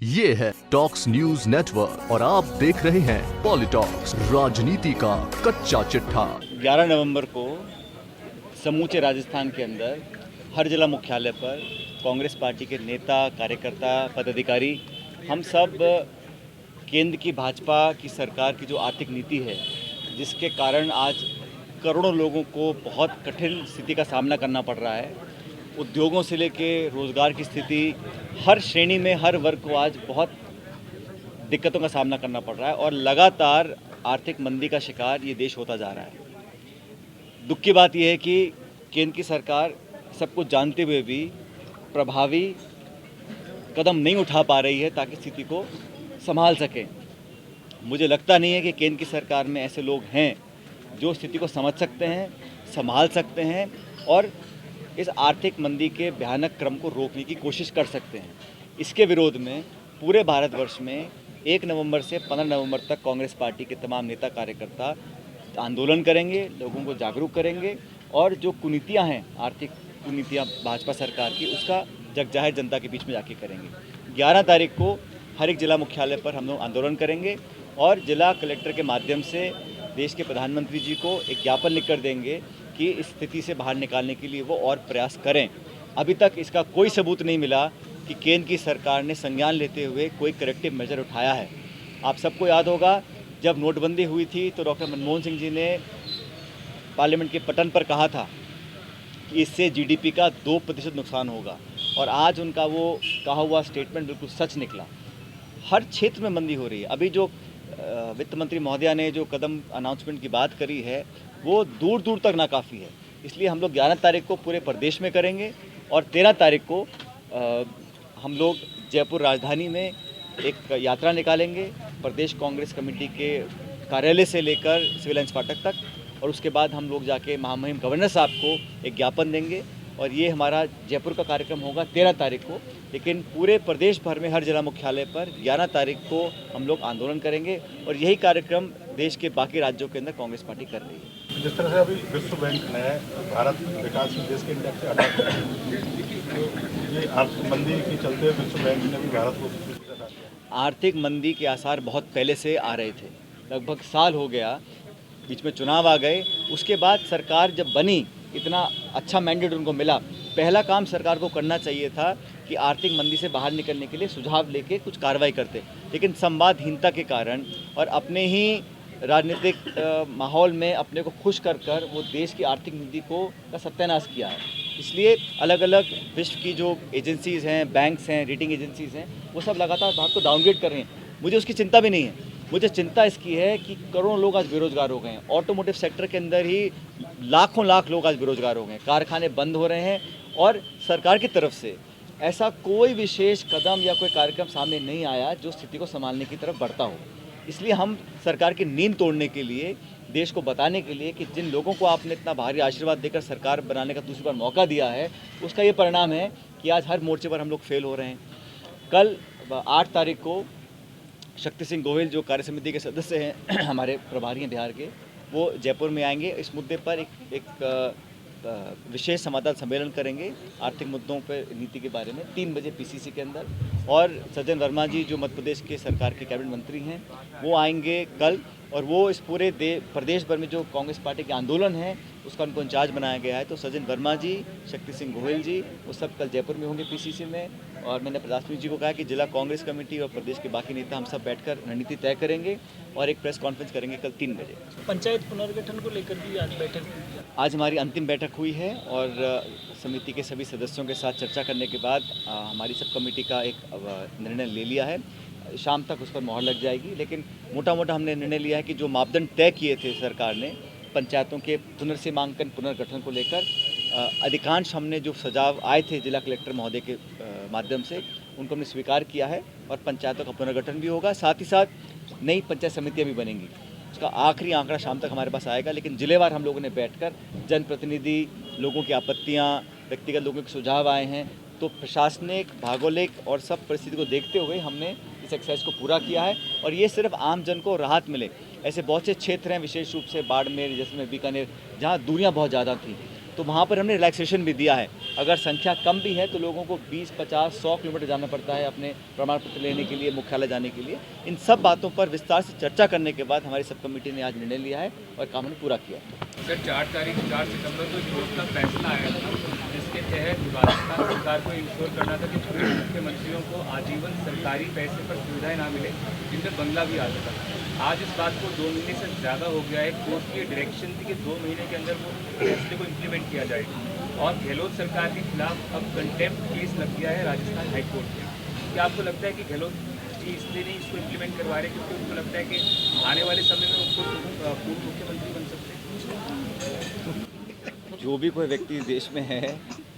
ये है talks news network और आप देख रहे हैं पॉलिटॉक्स, राजनीति का कच्चा चिट्ठा। 11 नवंबर को समूचे राजस्थान के अंदर हर जिला मुख्यालय पर कांग्रेस पार्टी के नेता, कार्यकर्ता, पदाधिकारी हम सब केंद्र की भाजपा की सरकार की जो आर्थिक नीति है, जिसके कारण आज करोड़ों लोगों को बहुत कठिन स्थिति का सामना करना पड़ रहा है। उद्योगों से लेके रोज़गार की स्थिति, हर श्रेणी में हर वर्ग को आज बहुत दिक्कतों का सामना करना पड़ रहा है और लगातार आर्थिक मंदी का शिकार ये देश होता जा रहा है। दुख की बात यह है कि केंद्र की सरकार सब कुछ जानते हुए भी प्रभावी कदम नहीं उठा पा रही है ताकि स्थिति को संभाल सके। मुझे लगता नहीं है कि केंद्र की सरकार में ऐसे लोग हैं जो स्थिति को समझ सकते हैं, संभाल सकते हैं और इस आर्थिक मंदी के भयानक क्रम को रोकने की कोशिश कर सकते हैं। इसके विरोध में पूरे भारतवर्ष में 1 नवंबर से 15 नवंबर तक कांग्रेस पार्टी के तमाम नेता, कार्यकर्ता आंदोलन करेंगे, लोगों को जागरूक करेंगे और जो कुनीतियां हैं, आर्थिक कुनीतियां भाजपा सरकार की, उसका जगजाहिर जनता के बीच में जाके करेंगे। 11 तारीख को हर एक जिला मुख्यालय पर हम लोग आंदोलन करेंगे और जिला कलेक्टर के माध्यम से देश के प्रधानमंत्री जी को एक ज्ञापन लिखकर देंगे कि इस स्थिति से बाहर निकालने के लिए वो और प्रयास करें। अभी तक इसका कोई सबूत नहीं मिला कि केंद्र की सरकार ने संज्ञान लेते हुए कोई करेक्टिव मेजर उठाया है। आप सबको याद होगा, जब नोटबंदी हुई थी तो डॉक्टर मनमोहन सिंह जी ने पार्लियामेंट के पटल पर कहा था कि इससे जीडीपी का 2% नुकसान होगा और आज उनका वो कहा हुआ स्टेटमेंट बिल्कुल सच निकला। हर क्षेत्र में मंदी हो रही है। अभी जो वित्त मंत्री महोदया ने जो कदम अनाउंसमेंट की बात करी है वो दूर दूर तक नाकाफ़ी है। इसलिए हम लोग 11 तारीख को पूरे प्रदेश में करेंगे और 13 तारीख को हम लोग जयपुर राजधानी में एक यात्रा निकालेंगे प्रदेश कांग्रेस कमेटी के कार्यालय से लेकर सिविल लाइंस फाटक तक और उसके बाद हम लोग जाके महामहिम गवर्नर साहब को एक ज्ञापन देंगे और ये हमारा जयपुर का कार्यक्रम होगा 13 तारीख को। लेकिन पूरे प्रदेश भर में हर जिला मुख्यालय पर 11 तारीख को हम लोग आंदोलन करेंगे और यही कार्यक्रम देश के बाकी राज्यों के अंदर कांग्रेस पार्टी कर रही है। जिस तरह से अभी विश्व बैंक ने भारत विकासशील देश के इंडेक्स से हटा दिया, तो ये आर्थिक मंदी के चलते विश्व बैंक ने भी भारत को हटा दिया। आर्थिक मंदी के आसार बहुत पहले से आ रहे थे, लगभग साल हो गया, बीच में चुनाव आ गए। उसके बाद सरकार जब बनी, इतना अच्छा मैंडेट उनको मिला, पहला काम सरकार को करना चाहिए था कि आर्थिक मंदी से बाहर निकलने के लिए सुझाव लेके कुछ कार्रवाई करते। लेकिन संवादहीनता के कारण और अपने ही राजनीतिक माहौल में अपने को खुश कर कर वो देश की आर्थिक नीति को का सत्यानाश किया है। इसलिए अलग अलग विश्व की जो एजेंसीज़ हैं, बैंक्स हैं, रेटिंग एजेंसीज़ हैं, वो सब लगातार भारत को डाउनग्रेड कर रहे हैं। मुझे उसकी चिंता भी नहीं है। मुझे चिंता इसकी है कि करोड़ों लोग आज बेरोजगार हो गए हैं। ऑटोमोटिव सेक्टर के अंदर ही लाखों लाख लोग आज बेरोजगार हो गए हैं, कारखाने बंद हो रहे हैं और सरकार की तरफ से ऐसा कोई विशेष कदम या कोई कार्यक्रम सामने नहीं आया जो स्थिति को संभालने की तरफ बढ़ता हो। इसलिए हम सरकार की नींद तोड़ने के लिए, देश को बताने के लिए कि जिन लोगों को आपने इतना भारी आशीर्वाद देकर सरकार बनाने का दूसरी बार मौका दिया है, उसका ये परिणाम है कि आज हर मोर्चे पर हम लोग फेल हो रहे हैं। कल 8 तारीख को शक्ति सिंह गोहिल जो कार्य समिति के सदस्य हैं, हमारे प्रभारी हैं बिहार के, वो जयपुर में आएंगे। इस मुद्दे पर एक विशेष संवाददाता सम्मेलन करेंगे आर्थिक मुद्दों पर, नीति के बारे में, 3 बजे पीसीसी के अंदर। और सज्जन वर्मा जी जो मध्य प्रदेश के सरकार के कैबिनेट मंत्री हैं, वो आएंगे कल और वो इस पूरे प्रदेश भर में जो कांग्रेस पार्टी के आंदोलन है उसका उनको इंचार्ज बनाया गया है। तो सज्जन वर्मा जी, शक्ति सिंह गोहिल जी, वो सब कल जयपुर में होंगे पीसीसी में। और मैंने प्रधानमंत्री जी को कहा कि जिला कांग्रेस कमेटी और प्रदेश के बाकी नेता हम सब बैठकर रणनीति तय करेंगे और एक प्रेस कॉन्फ्रेंस करेंगे कल 3 बजे। पंचायत पुनर्गठन को लेकर भी आज बैठक हुई। आज हमारी अंतिम बैठक हुई है और समिति के सभी सदस्यों के साथ चर्चा करने के बाद हमारी सब कमेटी का एक निर्णय ले लिया है। शाम तक उस पर मोहर लग जाएगी। लेकिन मोटा मोटा हमने निर्णय लिया है कि जो मापदंड तय किए थे सरकार ने पंचायतों के पुनर्सीमांकन, पुनर्गठन को लेकर, अधिकांश हमने जो सुझाव आए थे जिला कलेक्टर महोदय के माध्यम से, उनको हमने स्वीकार किया है और पंचायतों का पुनर्गठन भी होगा। साथ ही साथ नई पंचायत समितियाँ भी बनेंगी। उसका आखिरी आंकड़ा शाम तक हमारे पास आएगा। लेकिन जिलेवार हम लोगों ने बैठकर जनप्रतिनिधि, लोगों की आपत्तियाँ, व्यक्तिगत लोगों के सुझाव आए हैं, तो प्रशासनिक, भौगोलिक और सब परिस्थिति को देखते हुए हमने इस एक्सरसाइज को पूरा किया है। और ये सिर्फ आम जन को राहत मिले, ऐसे बहुत से क्षेत्र हैं, विशेष रूप से बाड़मेर, जैसलमेर, बीकानेर, जहाँ दूरियाँ बहुत ज़्यादा थी, तो वहाँ पर हमने रिलैक्सेशन भी दिया है। अगर संख्या कम भी है तो लोगों को 20, 50, 100 किलोमीटर जाना पड़ता है अपने प्रमाण पत्र लेने के लिए, मुख्यालय जाने के लिए। इन सब बातों पर विस्तार से चर्चा करने के बाद हमारी सब कमेटी ने आज निर्णय लिया है और काम हमने पूरा किया। सर 4 सितंबर को कोर्ट का फैसला आया था जिसके तहत राजस्थान सरकार को इंश्योर करना था कि पूर्व मुख्यमंत्रियों को आजीवन सरकारी पैसे पर सुविधाएं ना मिले, जिनमें बंगला भी आ जाता था। आज इस बात को 2 महीने से ज़्यादा हो गया है। कोर्ट की डायरेक्शन थी कि 2 महीने के अंदर वो फैसले को इम्प्लीमेंट किया जाएगा और गहलोत सरकार के खिलाफ अब कंटेम्प्ट केस लग गया है राजस्थान हाई कोर्ट में। क्या आपको लगता है कि गहलोत जी इसलिए नहीं इसको इम्प्लीमेंट करवा रहे क्योंकि उनको लगता है कि आने वाले समय में उनको पूर्व मुख्यमंत्री बन सकते हैं? जो भी कोई व्यक्ति देश में है,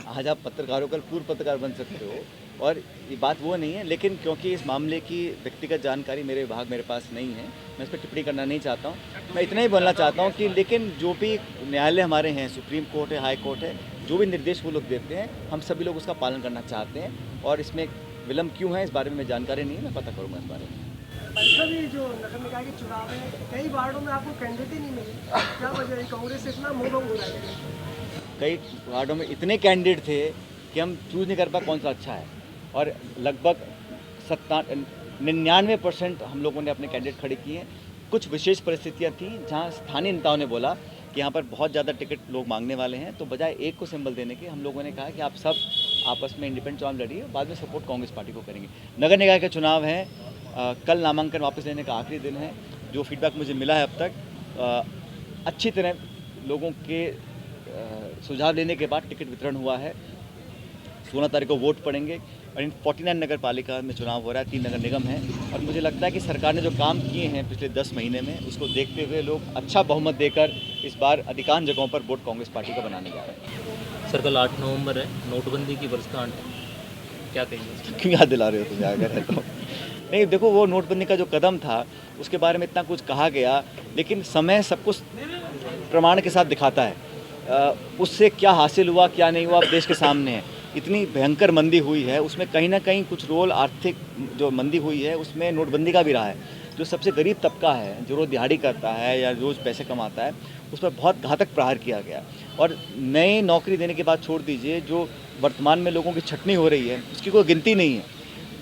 आज आप पत्रकारों का पूर्व पत्रकार बन सकते हो और ये बात वो नहीं है, लेकिन क्योंकि इस मामले की व्यक्तिगत जानकारी मेरे पास नहीं है, मैं इस पर टिप्पणी करना नहीं चाहता हूँ। मैं इतना ही बोलना चाहता हूँ कि लेकिन जो भी न्यायालय हमारे हैं, सुप्रीम कोर्ट है, हाई कोर्ट है, जो भी निर्देश वो लोग देते हैं हम सभी लोग उसका पालन करना चाहते हैं और इसमें विलम्ब क्यों है इस बारे में जानकारी नहीं है, मैं पता करूँगा इस बारे में। भी जो नगर निकाय के चुनाव है, कई वार्डों में आपको कैंडिडेट ही नहीं मिले, क्या वजह है? कांग्रेस से इतना मोहभंग हो रहा है। कई वार्डों में इतने कैंडिडेट थे कि हम चूज़ नहीं कर पाए कौन सा अच्छा है और लगभग 99% हम लोगों ने अपने कैंडिडेट खड़े किए हैं। कुछ विशेष परिस्थितियां थी जहां स्थानीय नेताओं ने बोला कि यहाँ पर बहुत ज़्यादा टिकट लोग मांगने वाले हैं, तो बजाय एक को सिंबल देने के हम लोगों ने कहा कि आप सब आपस में इंडिपेंडेंट चुनाव लड़िए, बाद में सपोर्ट कांग्रेस पार्टी को करेंगे। नगर निकाय के चुनाव हैं, कल नामांकन वापस लेने का आखिरी दिन है। जो फीडबैक मुझे मिला है अब तक अच्छी तरह लोगों के सुझाव लेने के बाद टिकट वितरण हुआ है। 16 तारीख को वोट पड़ेंगे और इन 49 नगर पालिका में चुनाव हो रहा है, 3 नगर निगम है और मुझे लगता है कि सरकार ने जो काम किए हैं पिछले 10 महीने में उसको देखते हुए लोग अच्छा बहुमत देकर इस बार अधिकांश जगहों पर वोट कांग्रेस पार्टी को बनाने जा रहे हैं। सर कल 8 नवंबर है, नोटबंदी की वर्षगांठ है, क्या कहेंगे? क्यों याद दिला रहे हो तुम अगर है तो? नहीं देखो, वो नोटबंदी का जो कदम था उसके बारे में इतना कुछ कहा गया, लेकिन समय सब कुछ प्रमाण के साथ दिखाता है। उससे क्या हासिल हुआ क्या नहीं हुआ अब देश के सामने है। इतनी भयंकर मंदी हुई है, उसमें कहीं ना कहीं कुछ रोल आर्थिक जो मंदी हुई है उसमें नोटबंदी का भी रहा है। जो सबसे गरीब तबका है, जो रोज़ दिहाड़ी करता है या रोज़ पैसे कमाता है, उस पर बहुत घातक प्रहार किया गया। और नई नौकरी देने के बाद छोड़ दीजिए, जो वर्तमान में लोगों की छटनी हो रही है उसकी कोई गिनती नहीं है।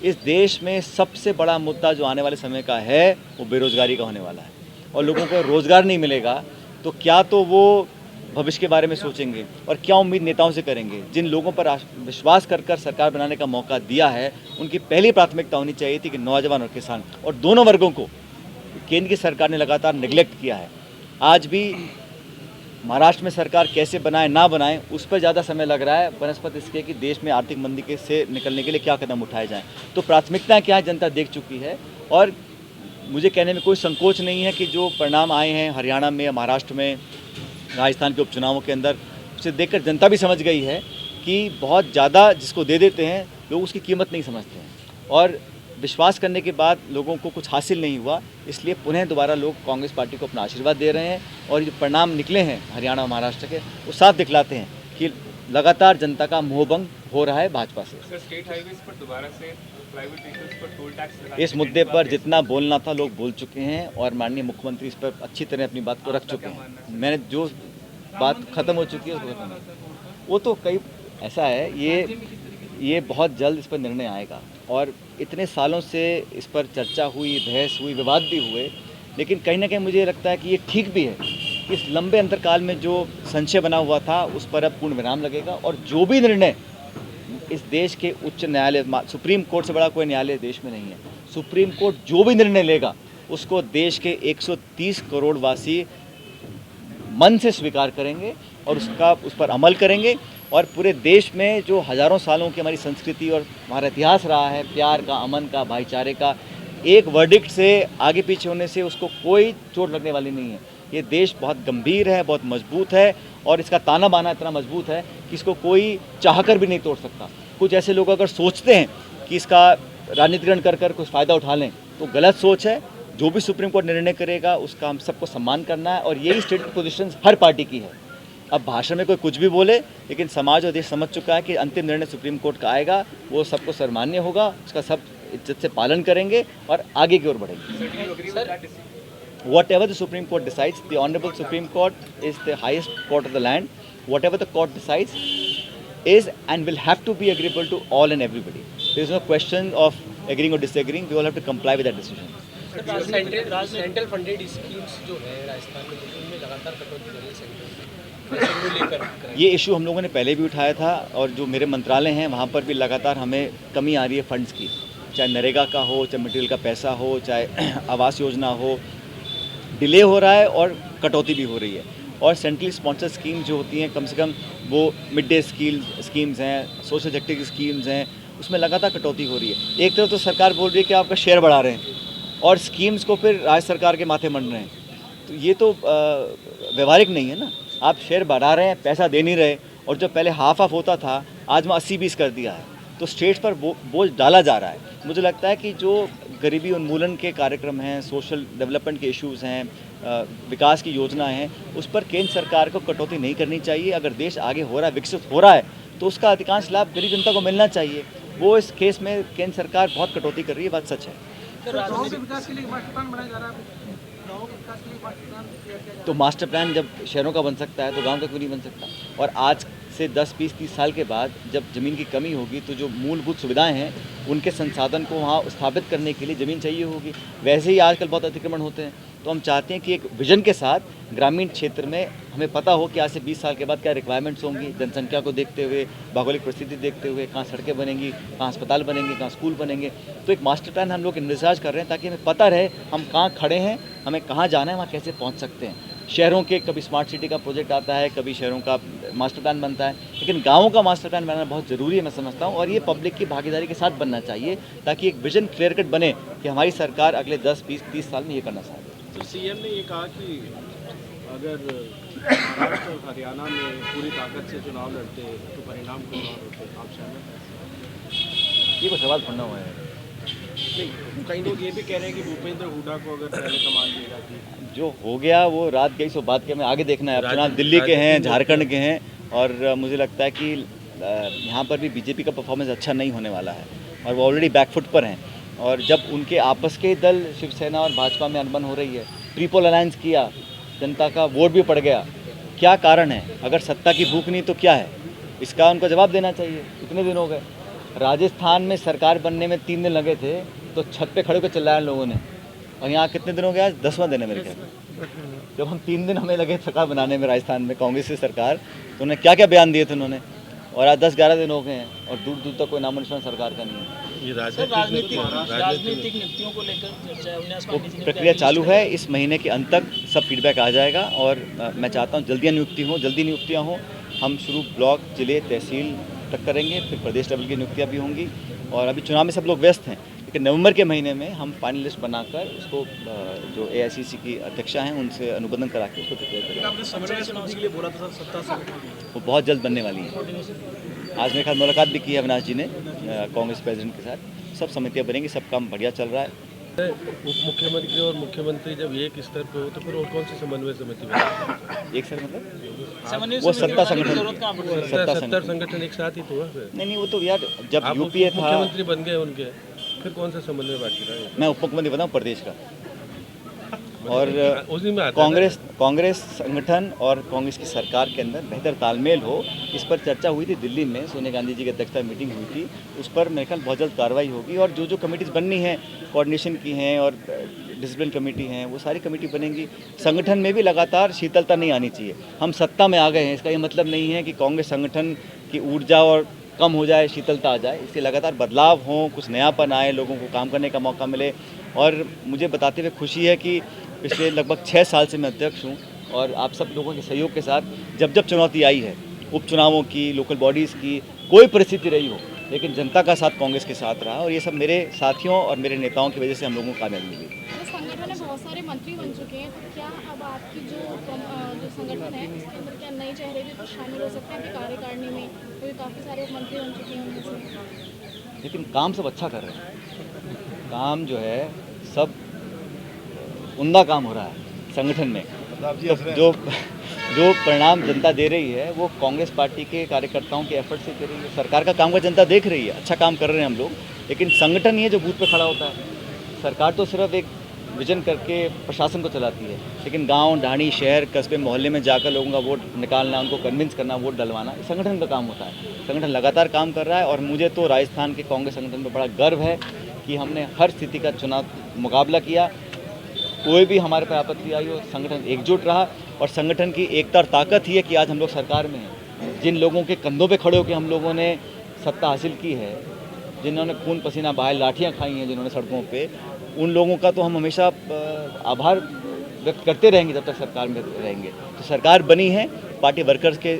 इस देश में सबसे बड़ा मुद्दा जो आने वाले समय का है वो बेरोज़गारी का होने वाला है और लोगों को रोज़गार नहीं मिलेगा तो क्या तो वो भविष्य के बारे में सोचेंगे और क्या उम्मीद नेताओं से करेंगे। जिन लोगों पर विश्वास कर सरकार बनाने का मौका दिया है उनकी पहली प्राथमिकता होनी चाहिए थी कि नौजवान और किसान, और दोनों वर्गों को केंद्र की सरकार ने लगातार निगलेक्ट किया है। आज भी महाराष्ट्र में सरकार कैसे बनाए ना बनाए उस पर ज़्यादा समय लग रहा है बनस्पत इसके कि देश में आर्थिक मंदी के से निकलने के लिए क्या कदम उठाए जाएँ। तो प्राथमिकताएँ क्या है जनता देख चुकी है और मुझे कहने में कोई संकोच नहीं है कि जो परिणाम आए हैं हरियाणा में, महाराष्ट्र में, राजस्थान के उपचुनावों के अंदर, उसे देखकर जनता भी समझ गई है कि बहुत ज़्यादा जिसको दे देते हैं लोग उसकी कीमत नहीं समझते हैं और विश्वास करने के बाद लोगों को कुछ हासिल नहीं हुआ, इसलिए पुनः दोबारा लोग कांग्रेस पार्टी को अपना आशीर्वाद दे रहे हैं। और जो परिणाम निकले हैं हरियाणा और महाराष्ट्र के वो साफ दिखलाते हैं कि लगातार जनता का मोहभंग हो रहा है भाजपा से। सर स्टेट हाईवेज पर दोबारा से प्राइवेट व्हीकल्स पर टोल टैक्स लगाने इस मुद्दे पर जितना बोलना था लोग बोल चुके हैं और माननीय मुख्यमंत्री इस पर अच्छी तरह अपनी बात को रख चुके हैं। मैंने जो बात खत्म हो चुकी है उसको खत्म, वो तो कई ऐसा है ये बहुत जल्द इस पर निर्णय आएगा और इतने सालों से इस पर चर्चा हुई, बहस हुई, विवाद भी हुए, लेकिन कहीं ना कहीं मुझे लगता है कि ये ठीक भी है कि इस लंबे अंतरकाल में जो संशय बना हुआ था उस पर अब पूर्ण विराम लगेगा और जो भी निर्णय इस देश के उच्च न्यायालय, सुप्रीम कोर्ट से बड़ा कोई न्यायालय देश में नहीं है, सुप्रीम कोर्ट जो भी निर्णय लेगा उसको देश के 130 करोड़ वासी मन से स्वीकार करेंगे और उस पर अमल करेंगे और पूरे देश में जो हज़ारों सालों की हमारी संस्कृति और हमारा इतिहास रहा है प्यार का, अमन का, भाईचारे का, एक वर्डिक्ट से आगे पीछे होने से उसको कोई चोट लगने वाली नहीं है। ये देश बहुत गंभीर है, बहुत मजबूत है और इसका ताना बाना इतना मजबूत है कि इसको कोई चाहकर भी नहीं तोड़ सकता। कुछ ऐसे लोग अगर सोचते हैं कि इसका राजनीतिकरण कर कुछ फ़ायदा उठा लें तो गलत सोच है। जो भी सुप्रीम कोर्ट निर्णय करेगा उसका हम सबको सम्मान करना है और यही स्टेट पोजीशन हर पार्टी की है। अब भाषण में कोई कुछ भी बोले, लेकिन समाज और देश समझ चुका है कि अंतिम निर्णय सुप्रीम कोर्ट का आएगा, वो सबको सम्मान्य होगा, उसका सब इज्जत से पालन करेंगे और आगे की ओर बढ़ेंगे। Whatever the Supreme Court decides, the Honorable Supreme Court is the highest court of the land whatever the court decides is and will have to be agreeable to all and everybody. There is no question of agreeing or disagreeing. We all have to comply with that decision. Central funded schemes जो है राजस्थान में उनमें लगातार कटौती हो रही है central पैसे को लेकर। ये इशू हम लोगों ने पहले भी उठाया था और जो मेरे मंत्रालय हैं वहाँ पर भी लगातार हमें कमी आ रही है फंड्स की, चाहे नरेगा का हो, चाहे मटेरियल का पैसा हो, चाहे आवास योजना हो, डिले हो रहा है और कटौती भी हो रही है। और सेंट्रली स्पॉन्सर स्कीम जो होती हैं, कम से कम वो मिड डे स्कीम्स हैं, सोशल सेक्टर की स्कीम्स हैं, उसमें लगातार कटौती हो रही है। एक तरफ तो सरकार बोल रही है कि आपका शेयर बढ़ा रहे हैं और स्कीम्स को फिर राज्य सरकार के माथे मढ़ रहे हैं, तो ये तो व्यवहारिक नहीं है ना। आप शेयर बढ़ा रहे हैं, पैसा दे नहीं रहे, और जो पहले हाफ होता था आज वहाँ 80-20 कर दिया है, तो स्टेट्स पर बोझ डाला जा रहा है। मुझे लगता है कि जो गरीबी उन्मूलन के कार्यक्रम हैं, सोशल डेवलपमेंट के इश्यूज़ हैं, विकास की योजनाएं हैं, उस पर केंद्र सरकार को कटौती नहीं करनी चाहिए। अगर देश आगे हो रहा है, विकसित हो रहा है, तो उसका अधिकांश लाभ गरीब जनता को मिलना चाहिए। वो इस केस में केंद्र सरकार बहुत कटौती कर रही है, बात सच है। गाँव के विकास के लिए मास्टर प्लान बनाया जा रहा है, गाँव के विकास के लिए मास्टर प्लान तैयार किया जा रहा है। तो मास्टर प्लान जब शहरों का बन सकता है तो गांव का क्यों नहीं बन सकता? और आज से 10, 20, 30 साल के बाद जब ज़मीन की कमी होगी तो जो मूलभूत सुविधाएं हैं उनके संसाधन को वहाँ स्थापित करने के लिए ज़मीन चाहिए होगी। वैसे ही आजकल बहुत अतिक्रमण होते हैं, तो हम चाहते हैं कि एक विजन के साथ ग्रामीण क्षेत्र में हमें पता हो कि आज से 20 साल के बाद क्या रिक्वायरमेंट्स होंगी, जनसंख्या को देखते हुए, भौगोलिक परिस्थिति देखते हुए, कहाँ सड़कें बनेंगी, कहाँ अस्पताल बनेंगे, कहाँ स्कूल बनेंगे। तो एक मास्टर प्लान हम लोग इंतजार कर रहे हैं ताकि हमें पता रहे हम कहाँ खड़े हैं, हमें कहाँ जाना है, वहाँ कैसे पहुँच सकते हैं। शहरों के कभी स्मार्ट सिटी का प्रोजेक्ट आता है, कभी शहरों का मास्टर प्लान बनता है, लेकिन गाँवों का मास्टर प्लान बनाना बहुत ज़रूरी है, मैं समझता हूँ। और ये पब्लिक की भागीदारी के साथ बनना चाहिए ताकि एक विजन क्लियर कट बने कि हमारी सरकार अगले 10, 20, 30 साल में ये करना चाहती है। तो सीएम ने ये कहा कि अगर महाराष्ट्र और हरियाणा में पूरी ताकत से चुनाव लड़ते तो परिणाम कुछ और होते, आप सहमत हैं? ये कोई सवाल थोड़ा हुआ है। नहीं, कई लोग ये भी कह रहे हैं कि भूपेंद्र हुड्डा को अगर पहले कमान दी जाती। जो हो गया वो रात गई, सो बात के हमें आगे देखना है। अब चुनाव दिल्ली के हैं, झारखंड के हैं, और मुझे लगता है कि यहाँ पर भी बीजेपी का परफॉर्मेंस अच्छा नहीं होने वाला है और वो ऑलरेडी बैकफुट पर हैं। और जब उनके आपस के दल शिवसेना और भाजपा में अनबन हो रही है, ट्रिपल अलायंस किया, जनता का वोट भी पड़ गया, क्या कारण है? अगर सत्ता की भूख नहीं तो क्या है? इसका उनको जवाब देना चाहिए। कितने दिन हो गए? राजस्थान में सरकार बनने में 3 दिन लगे थे तो छत पे खड़े होकर चिल्लाया लोगों ने, और यहाँ कितने दिन हो गए? आज 10वां दिन है मेरे ख्याल में। जब हम 3 दिन हमें लगे सरकार बनाने में राजस्थान में कांग्रेस की सरकार, तो उन्होंने क्या क्या बयान दिए थे उन्होंने, और आज 10-11 दिन हो गए हैं और दूर दूर तक कोई नामो निशान सरकार का नहीं है। ये राजनीतिक नियुक्तियों को लेकर चर्चा है, उन्हें वो प्रक्रिया चालू है। इस महीने के अंत तक सब फीडबैक आ जाएगा और मैं चाहता हूँ जल्दी नियुक्तियाँ हों। हम शुरू ब्लॉक, जिले, तहसील तक करेंगे, फिर प्रदेश लेवल की नियुक्तियाँ भी होंगी। और अभी चुनाव में सब लोग व्यस्त हैं, लेकिन नवंबर के महीने में हम फाइनल लिस्ट बनाकर उसको जो AICC की अध्यक्षा हैं उनसे अनुबंधन करा के उसको प्रिपेयर करेंगे। वो बहुत जल्द बनने वाली है। आज मेरे ख्याल मुलाकात भी की है अविनाश जी ने कांग्रेस प्रेसिडेंट के साथ। सब समितियाँ बनेंगी, सब काम बढ़िया चल रहा है। उप मुख्यमंत्री और मुख्यमंत्री जब एक स्तर पे हो तो फिर और कौन सी समन्वय समिति बनेगी? एक सर मतलब वो सत्ता संगठन एक साथ ही तो है फिर। नहीं, वो तो यार जब आप UPA था, मुख्यमंत्री बन गए उनके, फिर कौन सा समन्वय बाकी रहा? मैं उप मुख्यमंत्री बना प्रदेश का। और उसी में कांग्रेस संगठन और कांग्रेस की सरकार के अंदर बेहतर तालमेल हो, इस पर चर्चा हुई थी दिल्ली में। सोनिया गांधी जी की अध्यक्षता में मीटिंग हुई थी, उस पर मेरे ख्याल बहुत जल्द कार्रवाई होगी। और जो कमेटीज़ बननी है, कोऑर्डिनेशन की हैं और डिसिप्लिन कमेटी हैं, वो सारी कमेटी बनेंगी। संगठन में भी लगातार शीतलता नहीं आनी चाहिए। हम सत्ता में आ गए हैं, इसका ये मतलब नहीं है कि कांग्रेस संगठन की ऊर्जा और कम हो जाए, शीतलता आ जाए। इससे लगातार बदलाव हों, कुछ नयापन आए, लोगों को काम करने का मौका मिले। और मुझे बताते हुए खुशी है कि पिछले लगभग 6 साल से मैं अध्यक्ष हूँ और आप सब लोगों के सहयोग के साथ जब चुनौती आई है, उपचुनावों की, लोकल बॉडीज़ की, कोई परिस्थिति रही हो, लेकिन जनता का साथ कांग्रेस के साथ रहा। और ये सब मेरे साथियों और मेरे नेताओं की वजह से हम लोगों को कामयाबी मिली। संगठन में बहुत सारे मंत्री बन चुके हैं, तो क्या अब आपकी जो संगठन है उसके अंदर क्या नए चेहरे भी कुछ शामिल हो सकते हैं आपकी कार्यकारिणी में? क्योंकि काफ़ी सारे मंत्री बन चुके हैं उनमें से। लेकिन काम सब अच्छा कर रहे हैं। काम जो है सब उम्दा काम हो रहा है संगठन में। तो जो परिणाम जनता दे रही है वो कांग्रेस पार्टी के कार्यकर्ताओं के एफर्ट से दे रही है। सरकार का काम का जनता देख रही है, अच्छा काम कर रहे हैं हम लोग। लेकिन संगठन ये जो बूथ पे खड़ा होता है, सरकार तो सिर्फ एक विजन करके प्रशासन को चलाती है, लेकिन गांव, ढाणी, शहर, कस्बे, मोहल्ले में जाकर लोगों का वोट निकालना, उनको कन्विंस करना, वोट डलवाना, ये संगठन का काम होता है। संगठन लगातार काम कर रहा है और मुझे तो राजस्थान के कांग्रेस संगठन पर बड़ा गर्व है कि हमने हर स्थिति का मुकाबला किया। कोई भी हमारे पर आपत्ति आई हो, संगठन एकजुट रहा और संगठन की एकता और ताकत ही है कि आज हम लोग सरकार में हैं। जिन लोगों के कंधों पे खड़े होकर हम लोगों ने सत्ता हासिल की है, जिन्होंने खून पसीना बहाए, लाठियाँ खाई हैं जिन्होंने सड़कों पे, उन लोगों का तो हम हमेशा आभार व्यक्त करते रहेंगे जब तक सरकार में रहेंगे। तो सरकार बनी है पार्टी वर्कर्स के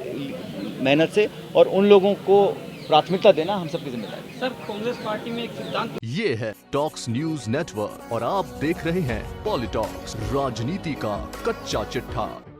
मेहनत से और उन लोगों को प्राथमिकता देना हम सबकी जिम्मेदारी। सर, कांग्रेस पार्टी में एक सिद्धांत ये है टॉक्स न्यूज नेटवर्क और आप देख रहे हैं पॉलिटॉक्स, राजनीति का कच्चा चिट्ठा।